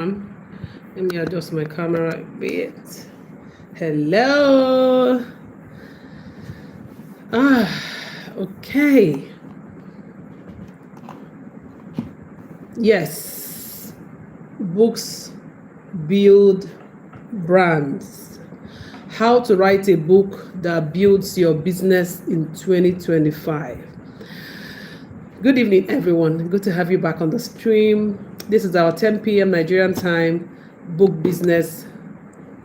Let me adjust my camera a bit. Hello. Okay. Yes. Books build brands. How to write a book that builds your business in 2025. Good evening, everyone. Good to have you back on the stream. This is our 10 p.m. Nigerian time book business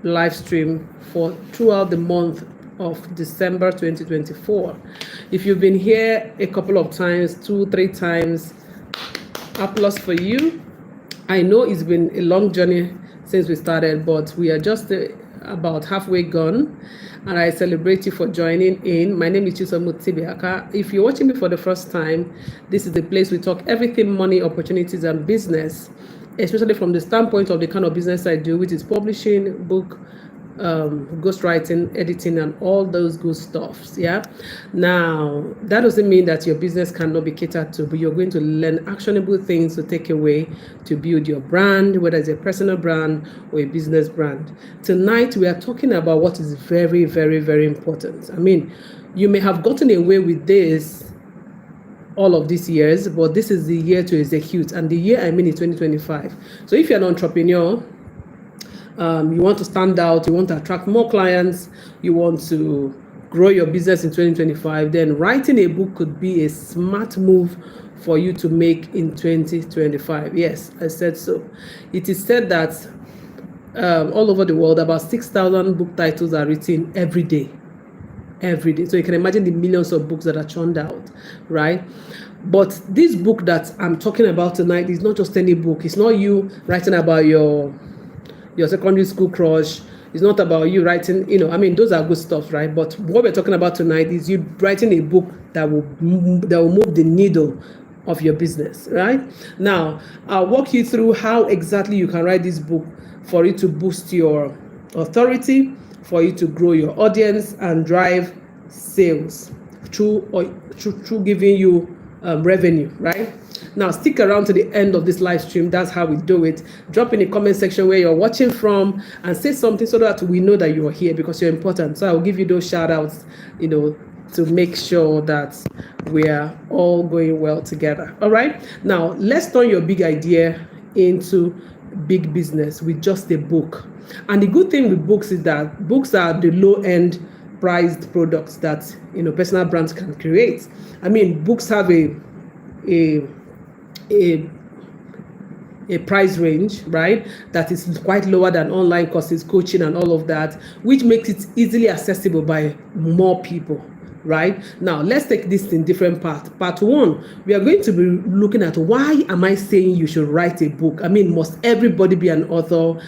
live stream for throughout the month of December 2024. If you've been here a couple of times, 2-3 times, applause for you. I know it's been a long journey since we started, but we are just about halfway gone, and I celebrate you for joining in. My name is Chisom Tibiaka. If you're watching me for the first time, this is the place we talk everything money, opportunities, and business, especially from the standpoint of the kind of business I do, which is publishing, book, ghostwriting, editing, and all those good stuffs. Yeah. Now, that doesn't mean that your business cannot be catered to, but you're going to learn actionable things to take away to build your brand, whether it's a personal brand or a business brand. Tonight, we are talking about what is very, very, very important. I mean, you may have gotten away with this all of these years, but this is the year to execute, and the year I mean is 2025. So if you're an entrepreneur, you want to stand out, you want to attract more clients, you want to grow your business in 2025, then writing a book could be a smart move for you to make in 2025. Yes, I said so. It is said that all over the world, about 6,000 book titles are written every day. So you can imagine the millions of books that are churned out, right? But this book that I'm talking about tonight is not just any book. It's not you writing about your secondary school crush. It's not about you writing, those are good stuff, right? But what we're talking about tonight is you writing a book that will move the needle of your business, right? Now, I'll walk you through how exactly you can write this book for it to boost your authority, for you to grow your audience and drive sales through giving you revenue, right? Now, stick around to the end of this live stream. That's how we do it. Drop in the comment section where you're watching from and say something so that we know that you're here because you're important. So I'll give you those shout outs, to make sure that we're all going well together. All right. Now, let's turn your big idea into big business with just a book. And the good thing with books is that books are the low-end priced products that personal brands can create. I mean, books have a price range, right, that is quite lower than online courses, coaching, and all of that, which makes it easily accessible by more people. Right now, let's take this in different parts. Part one, we are going to be looking at why am I saying you should write a book? I mean, must everybody be an author?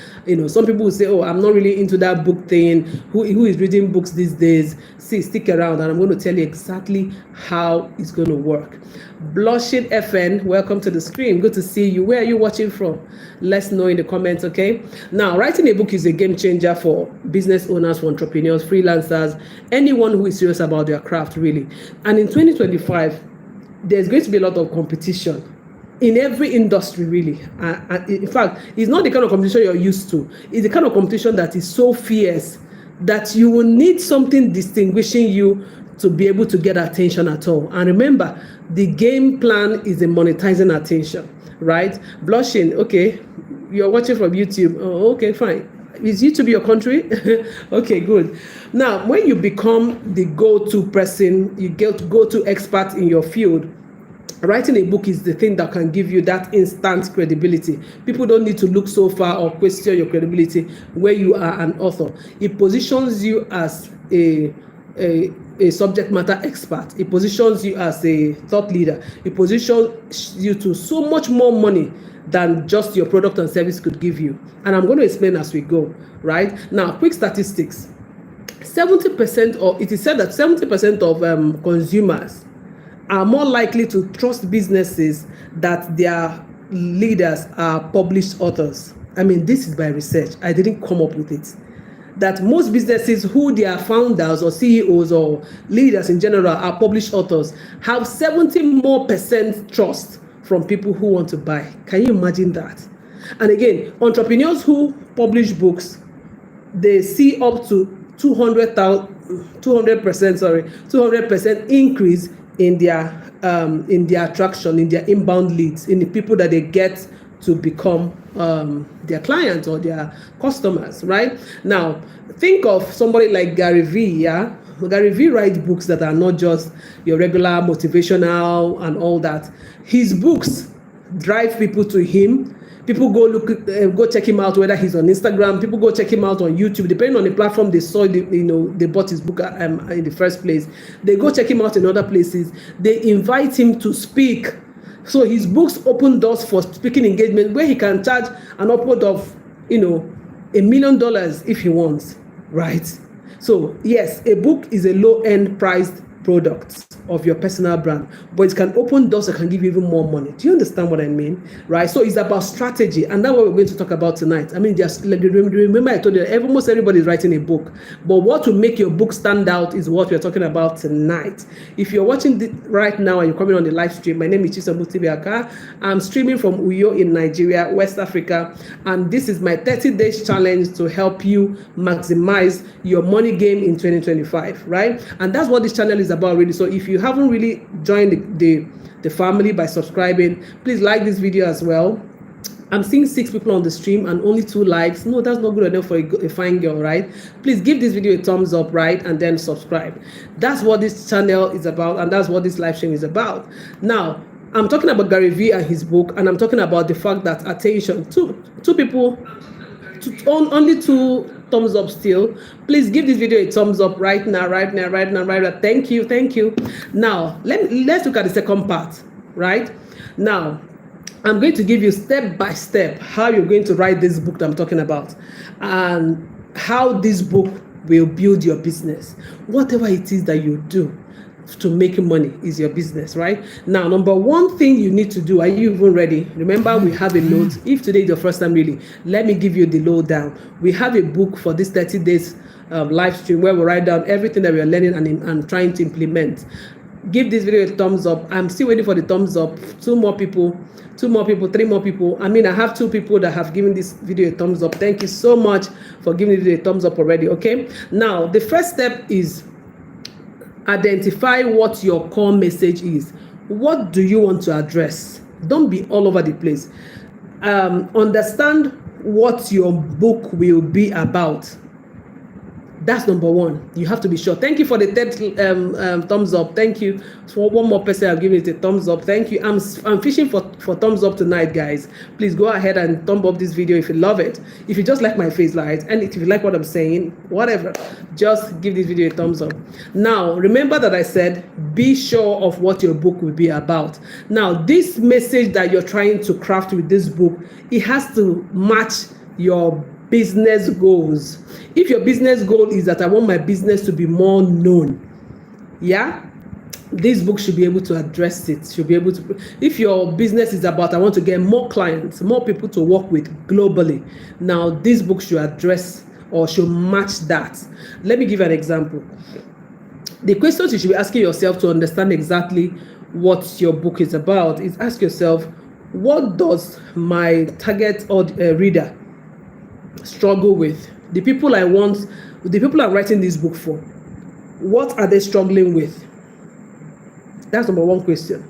Some people will say, oh, I'm not really into that book thing. Who is reading books these days? See, stick around and I'm going to tell you exactly how it's going to work. Blushing FN, welcome to the stream. Good to see you. Where are you watching from? Let's know in the comments, okay? Now, writing a book is a game changer for business owners, for entrepreneurs, freelancers, anyone who is serious about their craft, really. And in 2025, there's going to be a lot of competition in every industry, really. In fact, it's not the kind of competition you're used to. It's the kind of competition that is so fierce that you will need something distinguishing you to be able to get attention at all. And remember, the game plan is in monetizing attention, right? Blushing, okay, you're watching from YouTube. Oh, okay, fine. Is YouTube your country? Okay, good. Now, when you become the go-to person, you get go-to expert in your field, writing a book is the thing that can give you that instant credibility. People don't need to look so far or question your credibility where you are an author. It positions you as a subject matter expert. It positions you as a thought leader. It positions you to so much more money than just your product and service could give you. And I'm going to explain as we go, right? Now, quick statistics. 70%, or it is said that 70% of consumers are more likely to trust businesses that their leaders are published authors. I mean, this is by research. I didn't come up with it. That most businesses who their founders or CEOs or leaders in general are published authors have 70% more trust from people who want to buy. Can you imagine that? And again, entrepreneurs who publish books, they see up to 200% increase in their attraction, in their inbound leads, in the people that they get to become their clients or their customers, right? Now, think of somebody like Gary Vee, yeah? Gary Vee writes books that are not just your regular motivational and all that. His books drive people to him. People go check him out, whether he's on Instagram. People go check him out on YouTube, depending on the platform they saw. They bought his book in the first place. They go check him out in other places. They invite him to speak. So his books open doors for speaking engagement, where he can charge an upward of $1 million if he wants, right? So yes, a book is a low-end priced product of your personal brand, but it can open doors that can give you even more money. Do you understand what I mean? Right? So it's about strategy, and that's what we're going to talk about tonight. I mean, just remember I told you almost everybody is writing a book, but what will make your book stand out is what we're talking about tonight. If you're watching this right now and you're coming on the live stream, my name is Chisambu Tibiaka. I'm streaming from Uyo in Nigeria, West Africa, and this is my 30 days challenge to help you maximize your money game in 2025, right? And that's what this channel is about, really. So if you haven't really joined the family by subscribing, please like this video as well. I'm seeing 6 people on the stream and only 2 likes. No, that's not good enough for a fine girl, right? Please give this video a thumbs up, right? And then subscribe. That's what this channel is about, and that's what this live stream is about. Now, I'm talking about Gary Vee and his book, and I'm talking about the fact that, attention, two people, only 2 thumbs up still. Please give this video a thumbs up right now. Thank you. Now let's look at the second part. Right now, I'm going to give you step by step how you're going to write this book that I'm talking about, and how this book will build your business. Whatever it is that you do to make money is your business, right? Now, number 1 thing you need to do, are you even ready? Remember, we have a note. If today is your first time, really, let me give you the lowdown. We have a book for this 30 days live stream where we write down everything that we are learning and trying to implement. Give this video a thumbs up. I'm still waiting for the thumbs up. 2 more people, 3 more people. I mean, I have 2 people that have given this video a thumbs up. Thank you so much for giving the video a thumbs up already, okay? Now, the first step is identify what your core message is. What do you want to address? Don't be all over the place. Understand what your book will be about. That's number 1. You have to be sure. Thank you for the 3rd thumbs up. Thank you. For 1 more person, I'll give it a thumbs up. Thank you. I'm fishing for thumbs up tonight, guys. Please go ahead and thumb up this video if you love it. If you just like my face, right? And if you like what I'm saying, whatever, just give this video a thumbs up. Now, remember that I said, be sure of what your book will be about. Now, this message that you're trying to craft with this book, it has to match your business goals. If your business goal is that I want my business to be more known, yeah, this book should be able to address it. Should be able to. If your business is about I want to get more clients, more people to work with globally, now this book should address or should match that. Let me give you an example. The questions you should be asking yourself to understand exactly what your book is about is ask yourself, what does my target or reader struggle with? The people I'm writing this book for, what are they struggling with? That's number 1 question,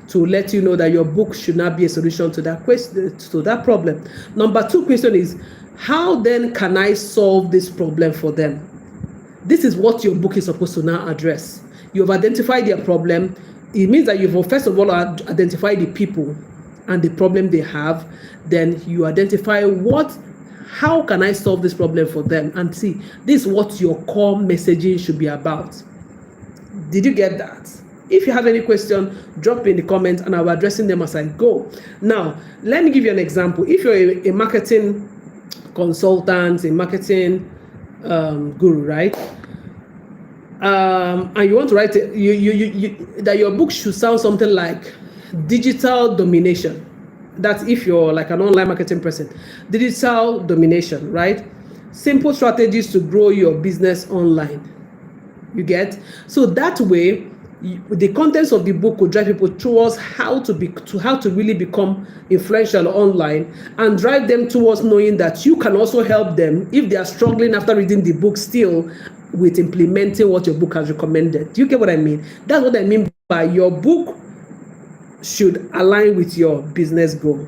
to let you know that your book should not be a solution to that question, to that problem. Number 2 question is, how then can I solve this problem for them? This is what your book is supposed to now address. You've identified their problem. It means that you've first of all identified the people and the problem they have. Then you identify how can I solve this problem for them? And see, this is what your core messaging should be about. Did you get that? If you have any question, drop in the comments and I'll be addressing them as I go. Now, let me give you an example. If you're a marketing consultant, a marketing guru, right? And you want to write that your book should sound something like digital domination. That's if you're like an online marketing person. Digital domination, right? Simple strategies to grow your business online. You get? So that way, The contents of the book will drive people towards how to really become influential online, and drive them towards knowing that you can also help them if they are struggling after reading the book still with implementing what your book has recommended. Do you get what I mean? That's what I mean by your book should align with your business goal.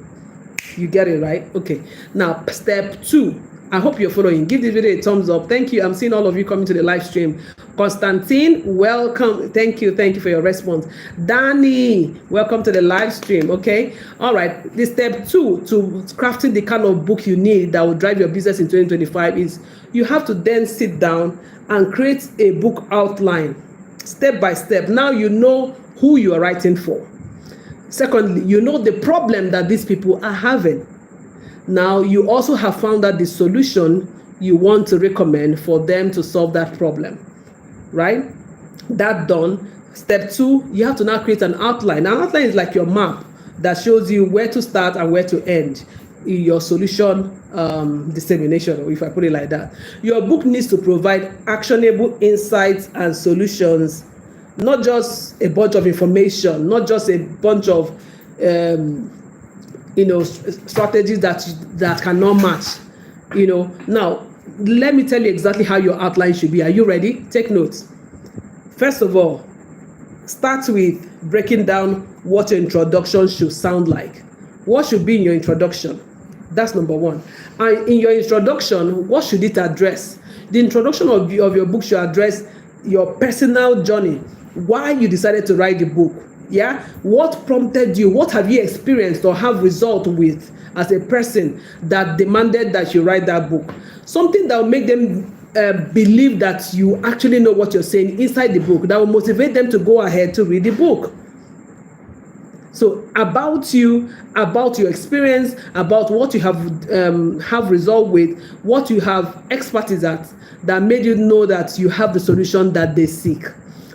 You get it, right? Okay. Now, step 2. I hope you're following. Give this video a thumbs up. Thank you. I'm seeing all of you coming to the live stream. Constantine, welcome. Thank you for your response. Danny, welcome to the live stream. Okay. All right. The step 2 to crafting the kind of book you need that will drive your business in 2025 is you have to then sit down and create a book outline, step by step. Now you know who you are writing for. Secondly, you know the problem that these people are having. Now, you also have found out the solution you want to recommend for them to solve that problem, right? That done. Step 2, you have to now create an outline. An outline is like your map that shows you where to start and where to end in your solution dissemination, or if I put it like that. Your book needs to provide actionable insights and solutions, not just a bunch of information, not just a bunch of strategies that cannot match. Now let me tell you exactly how your outline should be. Are you ready? Take notes. First of all, start with breaking down what your introduction should sound like. What should be in your introduction? That's number 1. And in your introduction, what should it address? The introduction of your book should address your personal journey, why you decided to write the book. Yeah, what prompted you? What have you experienced or have result with as a person that demanded that you write that book? Something that will make them believe that you actually know what you're saying inside the book, that will motivate them to go ahead to read the book. So about you, about your experience, about what you have resolved with, what you have expertise at, that made you know that you have the solution that they seek.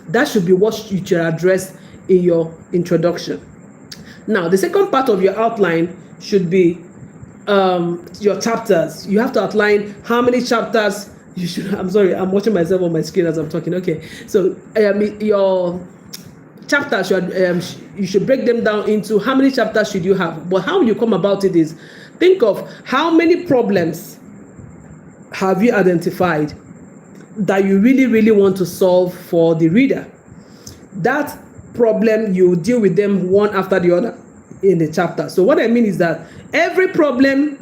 That should be what you should address in your introduction. Now, the second part of your outline should be your chapters. You have to outline how many chapters you should. I'm sorry, I'm watching myself on my screen as I'm talking. Okay, so your chapters you should break them down into how many chapters should you have. But how you come about it is think of how many problems have you identified that you really want to solve for the reader. That problem, you deal with them one after the other in the chapter. So what I mean is that every problem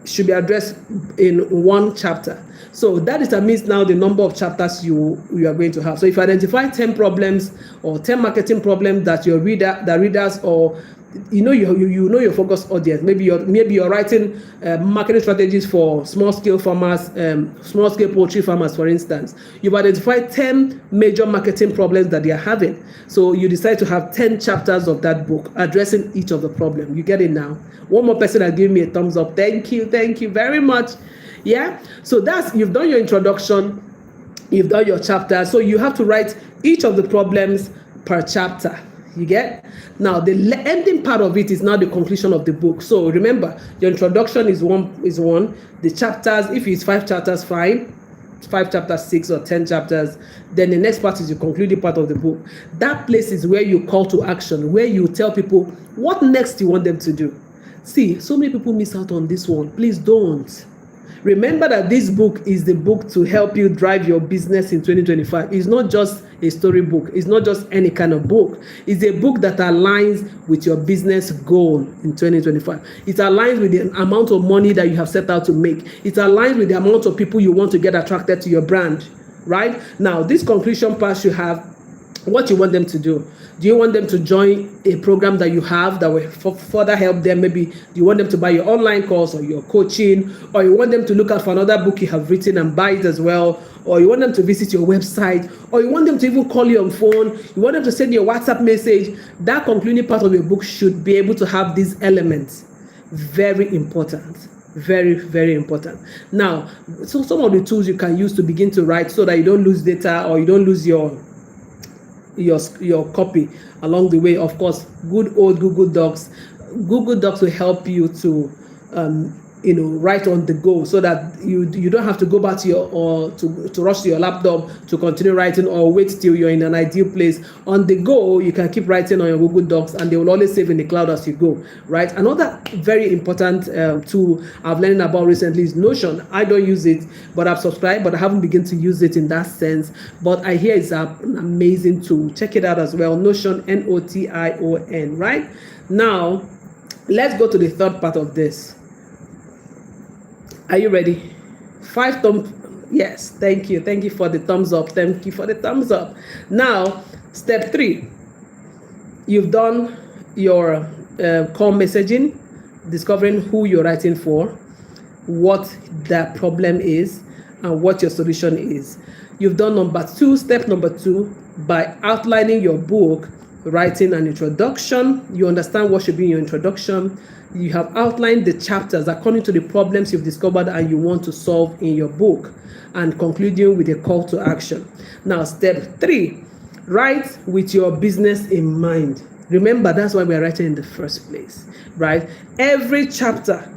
should be addressed in one chapter. So that determines now the number of chapters you are going to have. So if you identify 10 problems or 10 marketing problems that your readers or you know your focus audience, maybe you're writing marketing strategies for small scale farmers, small scale poultry farmers, for instance. You've identified 10 major marketing problems that they are having. So you decide to have 10 chapters of that book addressing each of the problems. You get it now? One more person has given me a thumbs up. Thank you very much. Yeah, so you've done your introduction, you've done your chapter. So you have to write each of the problems per chapter. You get? Now the ending part of it is now the conclusion of the book. So remember, your introduction is one. The chapters, if it's 5 chapters, fine. 5 chapters, 6 or 10 chapters. Then the next part is the concluding part of the book. That place is where you call to action, where you tell people what next you want them to do. See, so many people miss out on this one. Please don't. Remember that this book is the book to help you drive your business in 2025. It's not just a story book. It's not just any kind of book. It's a book that aligns with your business goal in 2025. It aligns with the amount of money that you have set out to make. It aligns with the amount of people you want to get attracted to your brand, right? Now, this conclusion part should have what you want them to do. Do you want them to join a program that you have that will further help them? Maybe you want them to buy your online course or your coaching, or you want them to look out for another book you have written and buy it as well, or you want them to visit your website, or you want them to even call you on phone, you want them to send you a WhatsApp message. That concluding part of your book should be able to have these elements. Very important. Very important. Now, so some of the tools you can use to begin to write so that you don't lose data or you don't lose your copy along the way. Of course, good old Google Docs. Google Docs will help you to right on the go, so that you don't have to go back to your or to rush to your laptop to continue writing, or wait till you're in an ideal place. On the go, you can keep writing on your Google Docs, and they will always save in the cloud as you go, right? Another very important tool I've learned about recently is Notion. I don't use it, but I've subscribed, but I haven't begun to use it in that sense. But I hear it's an amazing tool. Check it out as well. Notion, Notion, right? Now, let's go to the third part of this. Are you ready? 5 thumbs. Yes, thank you. Thank you for the thumbs up. Thank you for the thumbs up. Now, step 3. You've done your call messaging, discovering who you're writing for, what the problem is, and what your solution is. You've done step number 2, by outlining your book, writing an introduction. You understand what should be in your introduction. You have outlined the chapters according to the problems you've discovered and you want to solve in your book, and concluding with a call to action. Now, step 3, write with your business in mind. Remember, that's why we're writing in the first place, right? Every chapter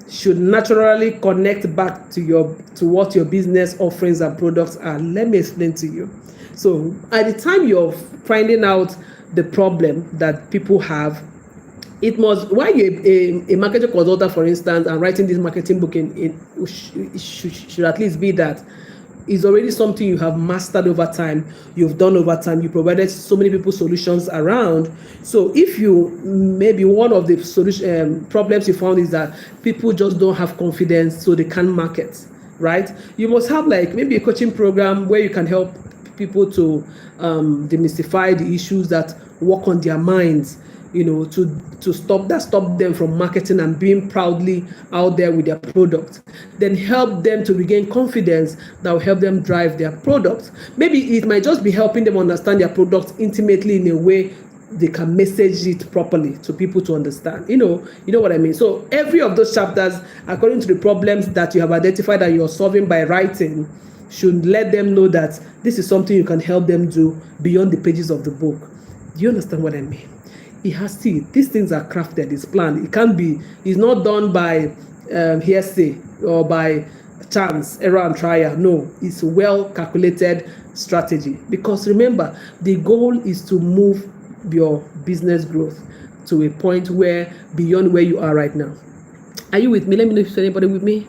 should naturally connect back to what your business offerings and products are. Let me explain to you. So at the time you're finding out the problem that people have, it must, while you're a marketing consultant, for instance, and writing this marketing book, should at least be that is already something you have mastered over time, you've done over time, you provided so many people solutions around. So if maybe one of the solution problems you found is that people just don't have confidence, so they can't market, right? You must have like maybe a coaching program where you can help people to demystify the issues that work on their minds, to stop them from marketing and being proudly out there with their product. Then help them to regain confidence that will help them drive their product. Maybe it might just be helping them understand their product intimately in a way they can message it properly to people to understand. You know what I mean? So every of those chapters, according to the problems that you have identified that you're solving by writing, should let them know that this is something you can help them do beyond the pages of the book. Do you understand what I mean? It has to. These things are crafted. It's planned. It's not done by hearsay or by chance, error and trial. No, it's well calculated strategy. Because remember, the goal is to move your business growth to a point where beyond where you are right now. Are you with me? Let me know if there's anybody with me.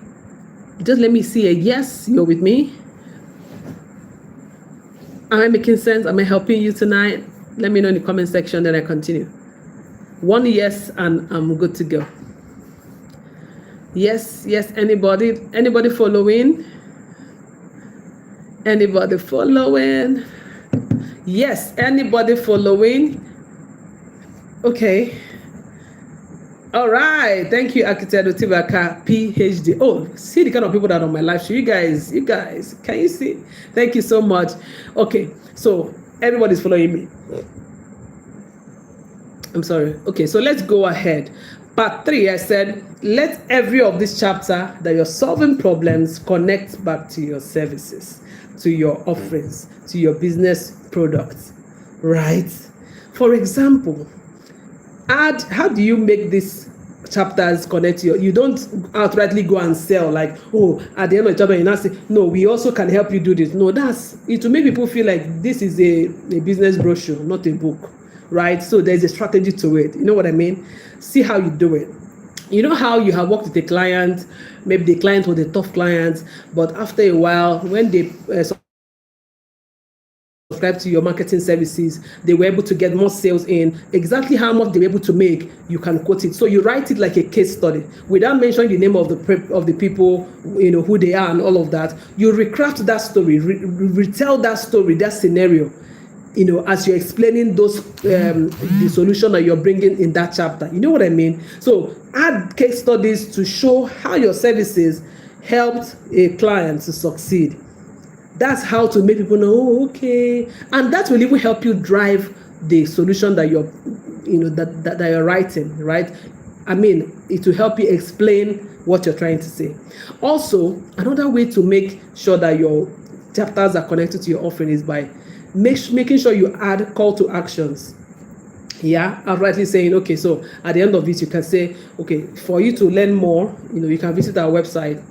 Just let me see a yes. You're with me. Am I making sense? Am I helping you tonight? Let me know in the comment section, then I continue. 1 yes, and I'm good to go. Yes, anybody following? Anybody following? Yes, anybody following? Okay. All right. Thank you, Architect Otibaka, PhD. Oh, see the kind of people that are on my live show. You guys, can you see? Thank you so much. Okay, so everybody's following me. I'm sorry. Okay, so let's go ahead. Part 3, I said, let every of this chapter that you're solving problems connect back to your services, to your offerings, to your business products, right? For example, how do you make these chapters connect to you don't outrightly go and sell like, oh, at the end of the chapter you now say, no, we also can help you do this. No, that's it, to make people feel like this is a business brochure, not a book, right? So there's a strategy to it. You know what I mean? See how you do it. You know how you have worked with a client, maybe the client was a tough client, but after a while, when they subscribe to your marketing services, they were able to get more sales in. Exactly how much they were able to make, you can quote it. So you write it like a case study without mentioning the name of the people, who they are and all of that. You recraft that story, retell that story, that scenario, as you're explaining those the solution that you're bringing in that chapter. You know what I mean? So add case studies to show how your services helped a client to succeed. That's how to make people know, oh, okay, and that will even help you drive the solution that you're, that you're writing, right? I mean, it will help you explain what you're trying to say. Also, another way to make sure that your chapters are connected to your offering is by making sure you add call to actions. Yeah, I'm rightly saying, okay, so at the end of it, you can say, okay, for you to learn more, you can visit our website.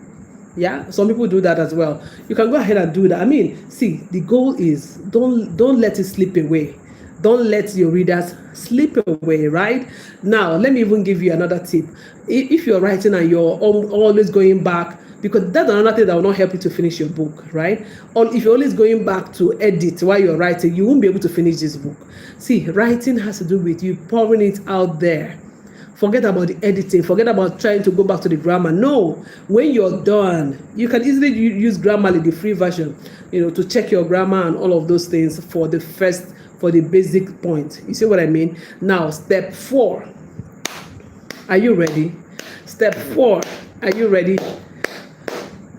Yeah, some people do that as well. You can go ahead and do that. I mean, see, the goal is don't let it slip away. Don't let your readers slip away, right? Now, let me even give you another tip. If you're writing and you're always going back, because that's another thing that will not help you to finish your book, right? Or if you're always going back to edit while you're writing, you won't be able to finish this book. See, writing has to do with you pouring it out there. Forget about the editing. Forget about trying to go back to the grammar. No, when you're done, you can easily use Grammarly, the free version, to check your grammar and all of those things for the basic point. You see what I mean? Now, step 4. Are you ready? Step 4. Are you ready?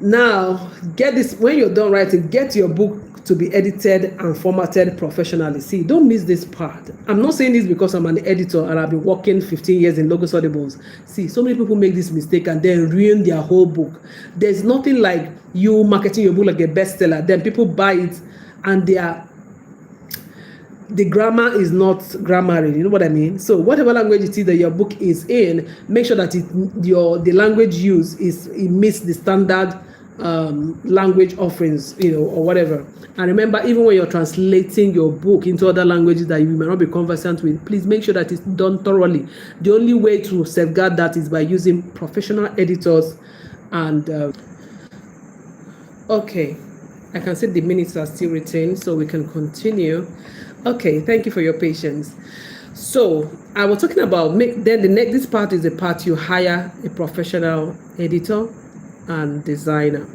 Now, get this. When you're done writing, get your book to be edited and formatted professionally. See, don't miss this part. I'm not saying this because I'm an editor and I've been working 15 years in Logos Audibles. See, so many people make this mistake and then ruin their whole book. There's nothing like you marketing your book like a bestseller. Then people buy it and the grammar is not grammary. You know what I mean? So whatever language it is that your book is in, make sure that the language used it meets the standard language offerings, or whatever. And remember, even when you're translating your book into other languages that you may not be conversant with, please make sure that it's done thoroughly. The only way to safeguard that is by using professional editors. And okay, I can see the minutes are still retained, so we can continue. Okay, thank you for your patience. So I was talking about this part is the part you hire a professional editor and designer,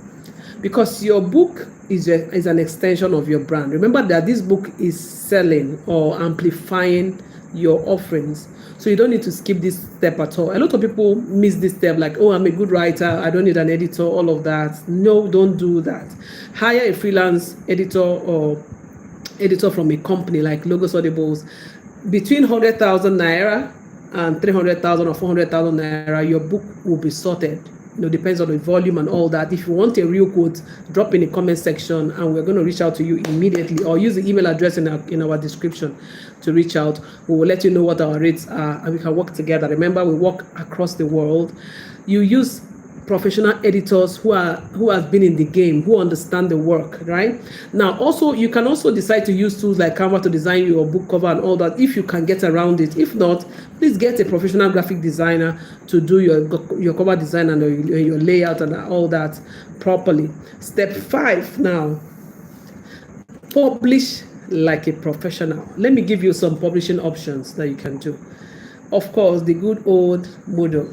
because your book is an extension of your brand. Remember that this book is selling or amplifying your offerings, so you don't need to skip this step at all. A lot of people miss this step, like, oh, I'm a good writer, I don't need an editor, all of that. No, don't do that. Hire a freelance editor or editor from a company like Logos Audibles. Between 100,000 naira and 300,000 or 400,000 naira, your book will be sorted. Depends on the volume and all that. If you want a real quote, drop in the comment section and we're going to reach out to you immediately, or use the email address in our description to reach out. We will let you know what our rates are and we can work together. Remember, we work across the world. You use professional editors who have been in the game, who understand the work, right? Now, also, you can also decide to use tools like Canva to design your book cover and all that, if you can get around it. If not, please get a professional graphic designer to do your cover design and your layout and all that properly. Step 5 now, publish like a professional. Let me give you some publishing options that you can do. Of course, the good old model,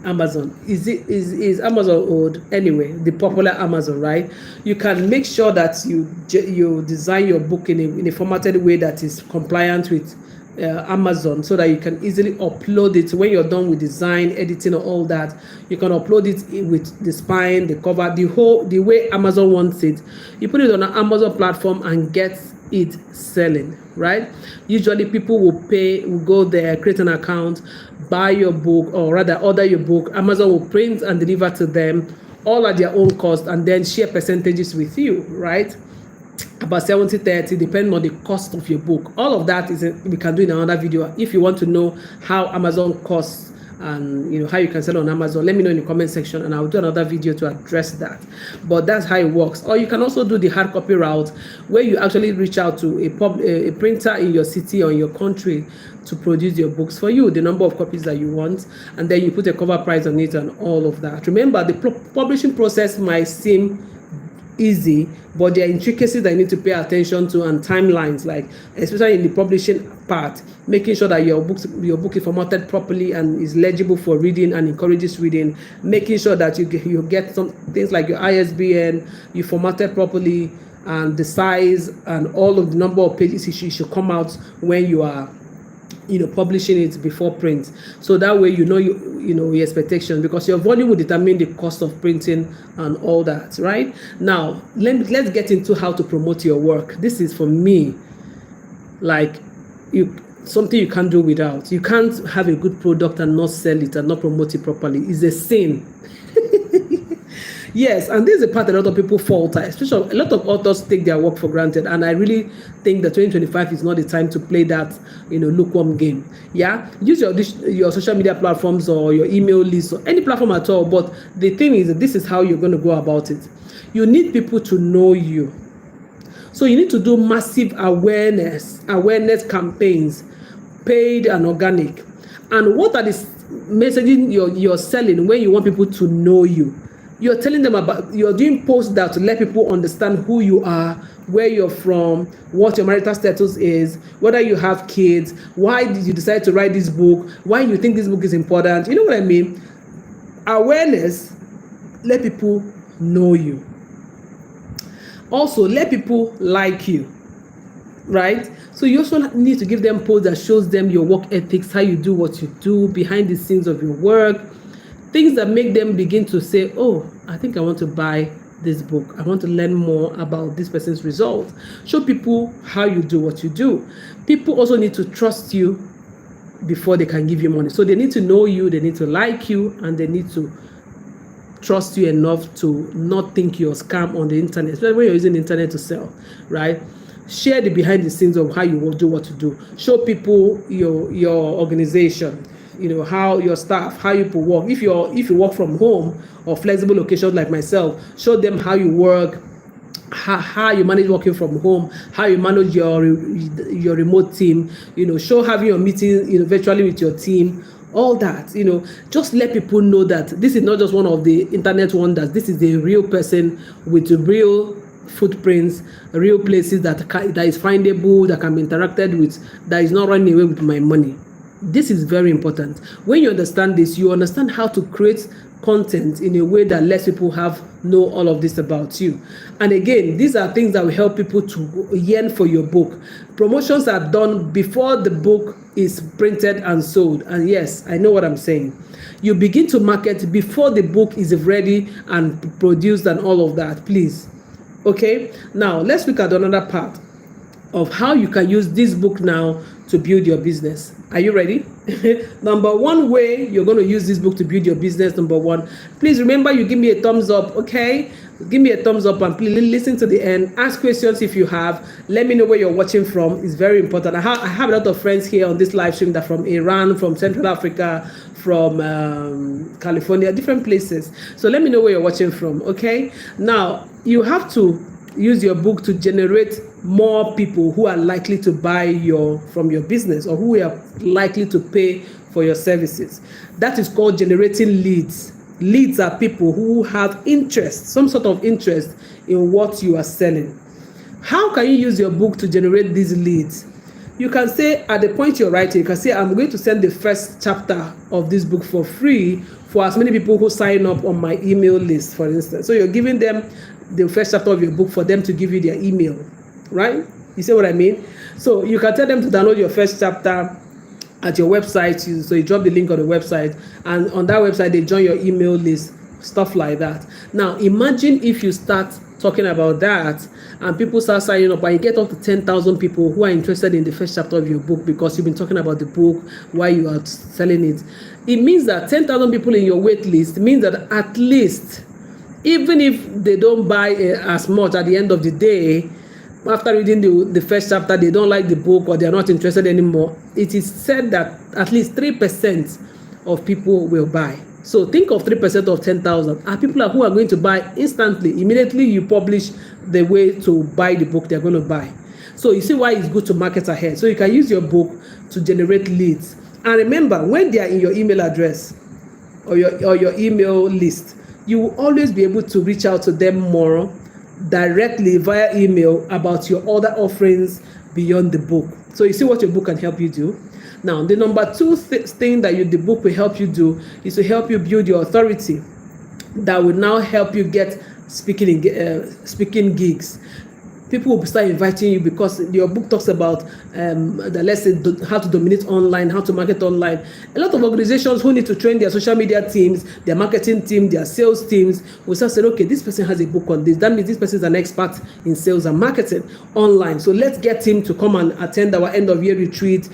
Amazon. Is Amazon old? Anyway, the popular Amazon, right? You can make sure that you design your book in a formatted way that is compliant with Amazon, so that you can easily upload it when you're done with design, editing, or all that. You can upload it with the spine, the cover, the way Amazon wants it. You put it on an Amazon platform and get it selling, right? Usually people will go there, create an account, buy your book, or rather order your book. Amazon will print and deliver to them, all at their own cost, and then share percentages with you, right? About 70-30, depending on the cost of your book. All of that we can do in another video. If you want to know how Amazon costs and how you can sell on Amazon, let me know in the comment section and I'll do another video to address that. But that's how it works. Or you can also do the hard copy route, where you actually reach out to a printer in your city or in your country to produce your books for you, the number of copies that you want, and then you put a cover price on it and all of that. Remember, the publishing process might seem easy, but there are intricacies that you need to pay attention to, and timelines, like especially in the publishing part, making sure that your book is formatted properly and is legible for reading and encourages reading, making sure that you get some things like your ISBN, you formatted properly, and the size and all of the number of pages it should come out when you are publishing it before print. So that way your expectation, because your volume will determine the cost of printing and all that, right? Now let's get into how to promote your work. This is, for me, like something you can't do without. You can't have a good product and not sell it and not promote it properly. It's a sin. Yes, and this is the part a lot of people falter, especially a lot of authors take their work for granted. And I really think that 2025 is not the time to play that, lukewarm game. Yeah, use your social media platforms or your email list or any platform at all. But the thing is that this is how you're going to go about it. You need people to know you. So you need to do massive awareness campaigns, paid and organic. And what are the messaging you're selling when you want people to know you? You're telling them you're doing posts that to let people understand who you are, where you're from, what your marital status is, whether you have kids, why did you decide to write this book, why you think this book is important. You know what I mean? Awareness, let people know you. Also, let people like you, right? So you also need to give them posts that shows them your work ethics, how you do what you do, behind the scenes of your work, things that make them begin to say, oh, I think I want to buy this book. I want to learn more about this person's results. Show people how you do what you do. People also need to trust you before they can give you money. So they need to know you, they need to like you, and they need to trust you enough to not think you're a scam on the internet, especially when you're using the internet to sell, right? Share the behind the scenes of how you will do what you do. Show people your organization, how your staff, how you work. If you work from home or flexible locations like myself, show them how you work, how you manage working from home, how you manage your remote team. Show having your meeting virtually with your team. All that, just let people know that this is not just one of the internet wonders. This is a real person with real footprints, real places that is findable, that can be interacted with, that is not running away with my money. This is very important. When you understand this, you understand how to create content in a way that lets people know all of this about you. And again, these are things that will help people to yearn for your book. Promotions are done before the book is printed and sold. And yes, I know what I'm saying. You begin to market before the book is ready and produced and all of that, please. Okay, now let's look at another part of how you can use this book now to build your business. Are you ready? Number one way you're going to use this book to build your business, number one, please remember you give me a thumbs up, okay? Give me a thumbs up and please listen to the end. Ask questions if you have. Let me know where you're watching from. It's very important. I have a lot of friends here on this live stream that are from Iran, from Central Africa, from California, different places. So let me know where you're watching from, okay? Now, you have to use your book to generate more people who are likely to buy from your business or who are likely to pay for your services. That is called generating leads. Leads are people who have interest, some sort of interest in what you are selling. How can you use your book to generate these leads? You can say at the point you're writing, you can say, I'm going to send the first chapter of this book for free for as many people who sign up on my email list, for instance. So you're giving them the first chapter of your book for them to give you their email, right? You see what I mean? So you can tell them to download your first chapter at your website. So you drop the link on the website, and on that website they join your email list, stuff like that. Now imagine if you start talking about that and people start signing up and you get up to 10,000 people who are interested in the first chapter of your book because you've been talking about the book while you are selling it. It means that 10,000 people in your wait list means that at least, even if they don't buy as much at the end of the day, after reading the first chapter, they don't like the book or they're not interested anymore, it is said that at least 3% of people will buy. So think of 3% of 10,000 are people who are going to buy instantly. Immediately you publish the way to buy the book, they're going to buy. So you see why it's good to market ahead. So you can use your book to generate leads. And remember, when they are in your email address or your email list, you will always be able to reach out to them more directly via email about your other offerings beyond the book. So you see what your book can help you do. Now, the number two thing that the book will help you do is to help you build your authority that will now help you get speaking gigs. People will start inviting you because your book talks about let's say how to dominate online, how to market online. A lot of organizations who need to train their social media teams, their marketing team, their sales teams will start saying, okay, this person has a book on this. That means this person is an expert in sales and marketing online. So let's get him to come and attend our end of year retreat,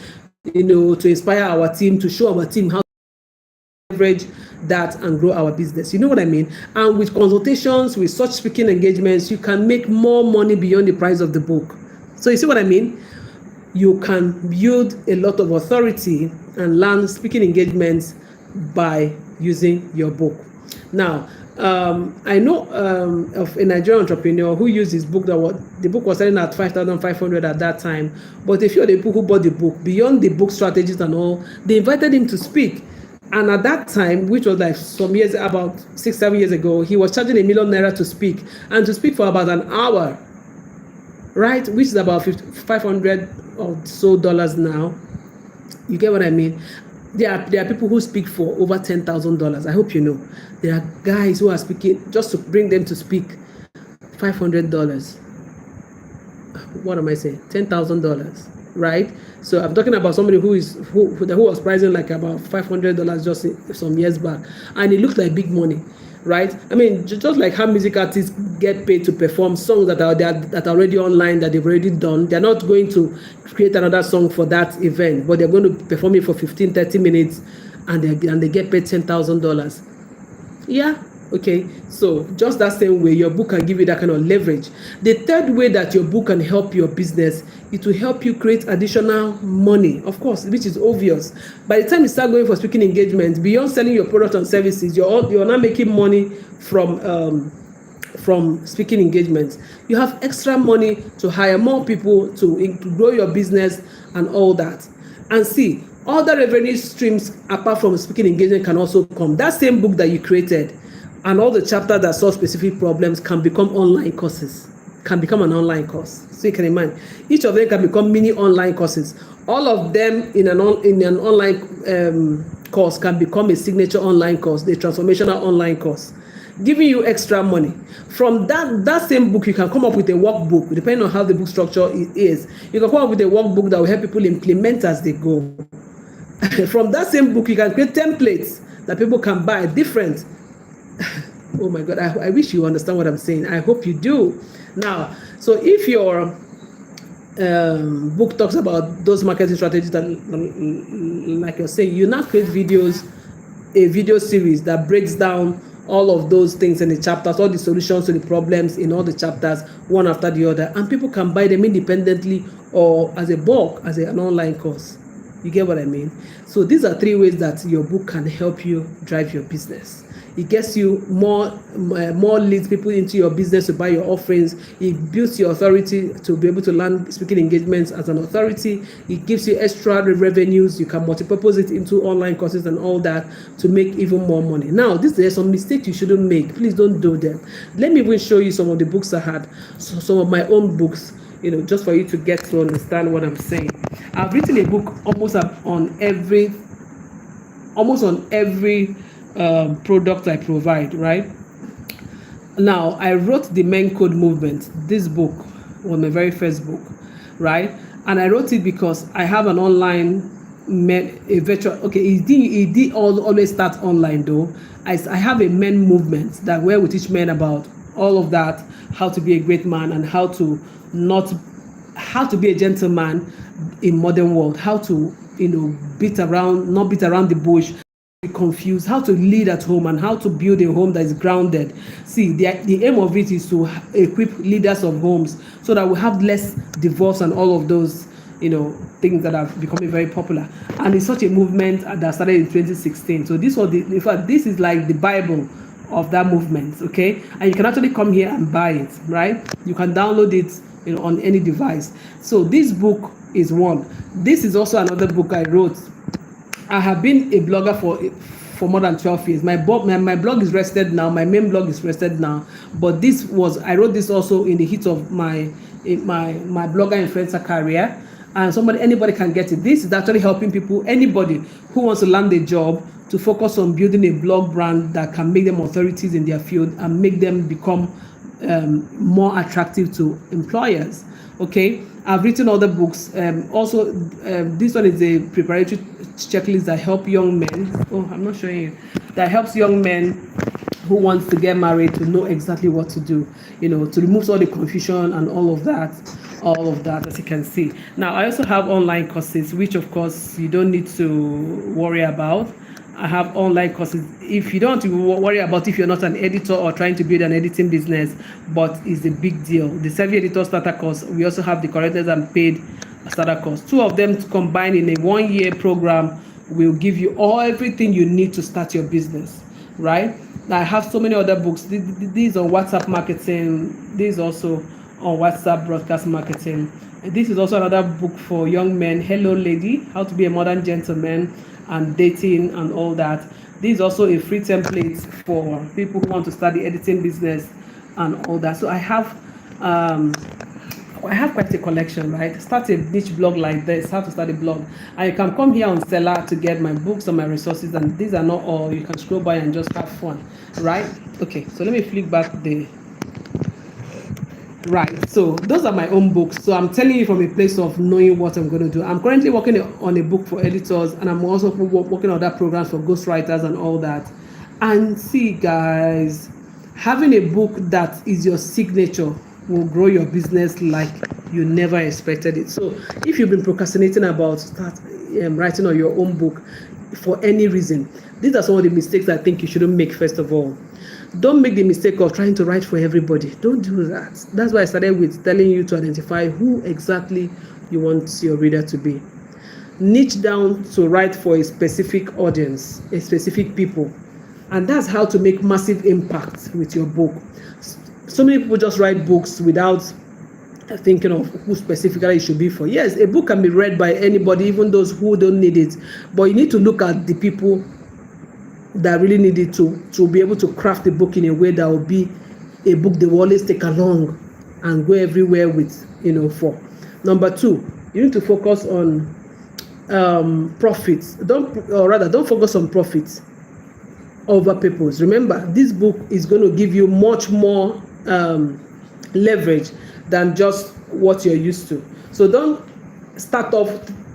to inspire our team, to show our team how to leverage that and grow our business. You know what I mean? And with consultations, with such speaking engagements, you can make more money beyond the price of the book. So you see what I mean? You can build a lot of authority and land speaking engagements by using your book. Now, I know of a Nigerian entrepreneur who used his book. The book was selling at 5,500 at that time. But a few of the people who bought the book, beyond the book strategies and all, they invited him to speak. And at that time, which was like some years, about 6-7 years ago, he was charging ₦1 million to speak, and to speak for about an hour, right? Which is about $500 or so now. You get what I mean? There are people who speak for over $10,000. I hope you know. There are guys who are speaking just to bring them to speak $500. What am I saying? $10,000, right? So I'm talking about somebody who was pricing like about $500 just some years back, and it looks like big money, right? I mean, just like how music artists get paid to perform songs that are already online, that they've already done. They're not going to create another song for that event, but they're going to perform it for 15-30 minutes, and they get paid $10,000. Yeah. Okay, so just that same way, your book can give you that kind of leverage. The third way that your book can help your business, it will help you create additional money, of course, which is obvious. By the time you start going for speaking engagements, beyond selling your products and services, you're not making money from speaking engagements. You have extra money to hire more people to grow your business and all that. And see, other revenue streams apart from speaking engagement can also come. That same book that you created and all the chapters that solve specific problems can become online courses, can become an online course. So you can imagine, each of them can become mini online courses. All of them in an online course can become a signature online course, the transformational online course, giving you extra money. From that same book, you can come up with a workbook, depending on how the book structure is. You can come up with a workbook that will help people implement as they go. From that same book, you can create templates that people can buy different. Oh my God, I wish you understand what I'm saying. I hope you do. Now, so if your book talks about those marketing strategies that, like you're saying, you now create a video series that breaks down all of those things in the chapters, all the solutions to the problems in all the chapters, one after the other, and people can buy them independently or as a bulk, as an online course. You get what I mean? So these are 3 ways that your book can help you drive your business. It gets you more leads, people into your business to buy your offerings. It builds your authority to be able to land speaking engagements as an authority. It gives you extra revenues. You can multipurpose it into online courses and all that to make even more money. Now, there's some mistakes you shouldn't make. Please don't do them. Let me even show you some of the books I had, some of my own books, just for you to get to understand what I'm saying. I've written a book almost on every product I provide, right? Now, I wrote the Men Code Movement. This book was my very first book, right? And I wrote it because I have an online virtual. Okay, it did always start online though. I have a men movement where we teach men about all of that, how to be a great man and how to be a gentleman in modern world, how to not beat around the bush, be confused, how to lead at home and how to build a home that is grounded. See, the aim of it is to equip leaders of homes so that we have less divorce and all of those things that have becoming very popular. And it's such a movement that started in 2016. So this is like the Bible of that movement, okay? And you can actually come here and buy it, right? You can download it on any device. So this book is one. This is also another book I wrote. I have been a blogger for more than 12 years. My blog is rested now. My main blog is rested now. But I wrote this also in the heat of my blogger influencer career. And anybody can get it. This is actually helping people, anybody who wants to land a job, to focus on building a blog brand that can make them authorities in their field and make them become more attractive to employers. Okay, I've written other books. Also, this one is a preparatory checklist that help young men. Oh, I'm not showing you. That helps young men who wants to get married to know exactly what to do. To remove all the confusion and all of that, as you can see. Now, I also have online courses, which of course you don't need to worry about. I have online courses. If you don't want to worry about if you're not an editor or trying to build an editing business, but it's a big deal. The Savvy Editor Starter course, we also have the corrected and paid starter course. Two of them combined in a 1-year program will give you everything you need to start your business, right? I have so many other books. These on WhatsApp marketing. This is also on WhatsApp broadcast marketing. This is also another book for young men. Hello Lady, How to Be a Modern Gentleman and Dating and all that. This is also a free template for people who want to start the editing business and all that. So I have quite a collection, right? Start a niche blog like this, how to start a blog. And you can come here on Seller to get my books and my resources, and these are not all. You can scroll by and just have fun, right? Okay, so let me flick back the right. So those are my own books. So I'm telling you from a place of knowing what I'm going to do. I'm currently working on a book for editors, and I'm also working on other programs for ghostwriters and all that. And see, guys, having a book that is your signature will grow your business like you never expected it. So if you've been procrastinating about writing on your own book for any reason, these are some of the mistakes I think you shouldn't make. First of all, don't make the mistake of trying to write for everybody. Don't do that. That's why I started with telling you to identify who exactly you want your reader to be. Niche down to write for a specific audience, a specific people. And that's how to make massive impact with your book. So many people just write books without thinking of who specifically it should be for. Yes, a book can be read by anybody, even those who don't need it. But you need to look at the people that really need it to be able to craft the book in a way that will be a book they will always take along and go everywhere with, for. Number 2, you need to focus on profits. Don't focus on profits over purpose. Remember, this book is going to give you much more leverage than just what you're used to. So don't start off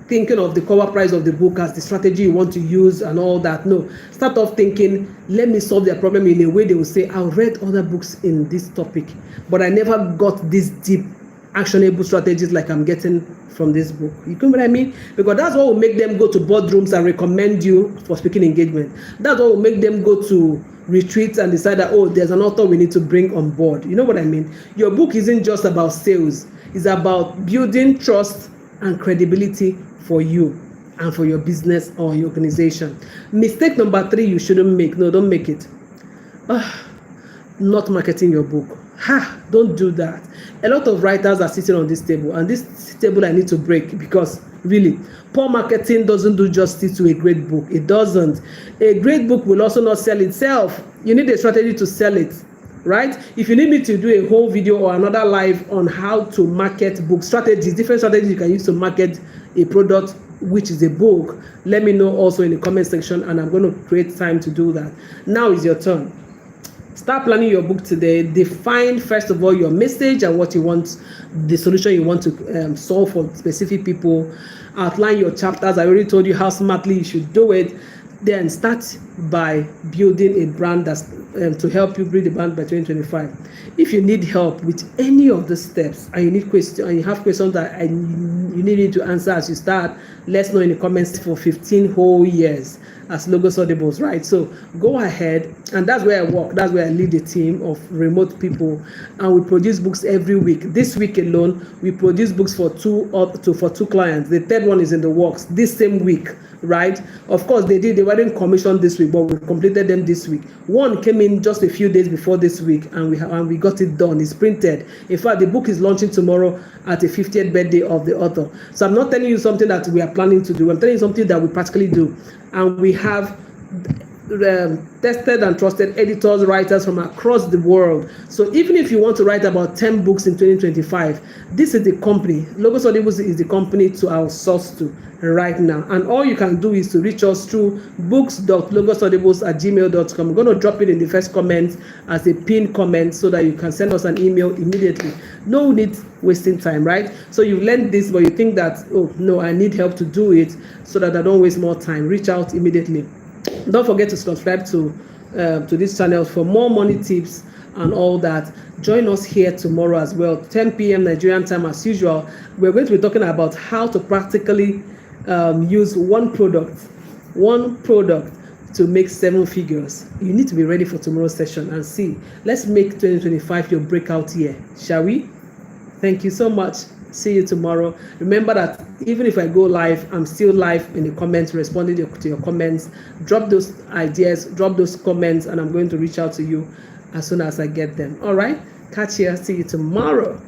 thinking of the cover price of the book as the strategy you want to use and all that. No, start off thinking, let me solve their problem in a way they will say, I read other books in this topic, but I never got this deep actionable strategies like I'm getting from this book. You know what I mean? Because that's what will make them go to boardrooms and recommend you for speaking engagement. That's what will make them go to retreats and decide that, oh, there's an author we need to bring on board. You know what I mean? Your book isn't just about sales. It's about building trust and credibility for you and for your business or your organization. Mistake number 3 you shouldn't make. No, don't make it. Not marketing your book. Don't do that. A lot of writers are sitting on this table, and this table I need to break, because really, poor marketing doesn't do justice to a great book. It doesn't. A great book will also not sell itself. You need a strategy to sell it, right? If you need me to do a whole video or another live on how to market book strategies, different strategies you can use to market a product, which is a book, let me know also in the comment section, and I'm going to create time to do that. Now is your turn. Start planning your book today. Define, first of all, your message and what you want, the solution you want to solve for specific people. Outline your chapters. I already told you how smartly you should do it. Then start by building a brand that's to help you build a brand by 2025. If you need help with any of the steps and you need questions and you have questions that you need me to answer as you start, let's know in the comments. For 15 whole years as Logos Audibles, right? So go ahead, and that's where I work. That's where I lead a team of remote people, and we produce books every week. This week alone, we produce books for two clients. The third one is in the works this same week, right? Of course, they weren't commissioned this week, but we completed them this week. One came in just a few days before this week, and we got it done. It's printed. In fact, the book is launching tomorrow at the 50th birthday of the author. So I'm not telling you something that we are planning to do. I'm telling you something that we practically do. And we have tested and trusted editors, writers from across the world. So even if you want to write about 10 books in 2025, this is the company. Logos Audibles is the company to outsource to right now. And all you can do is to reach us through books.logosaudibles@gmail.com. I'm going to drop it in the first comment as a pinned comment so that you can send us an email immediately. No need wasting time, right? So you've learned this, but you think that, oh no, I need help to do it so that I don't waste more time. Reach out immediately. Don't forget to subscribe to this channel for more money tips and all that. Join us here tomorrow as well, 10 p.m. Nigerian time as usual. We're going to be talking about how to practically use one product to make 7 figures, you need to be ready for tomorrow's session and see. Let's make 2025 your breakout year, shall we? Thank you so much. See you tomorrow. Remember that even if I go live, I'm still live in the comments, responding to your comments. Drop those ideas, drop those comments, and I'm going to reach out to you as soon as I get them. All right? Catch you. See you tomorrow.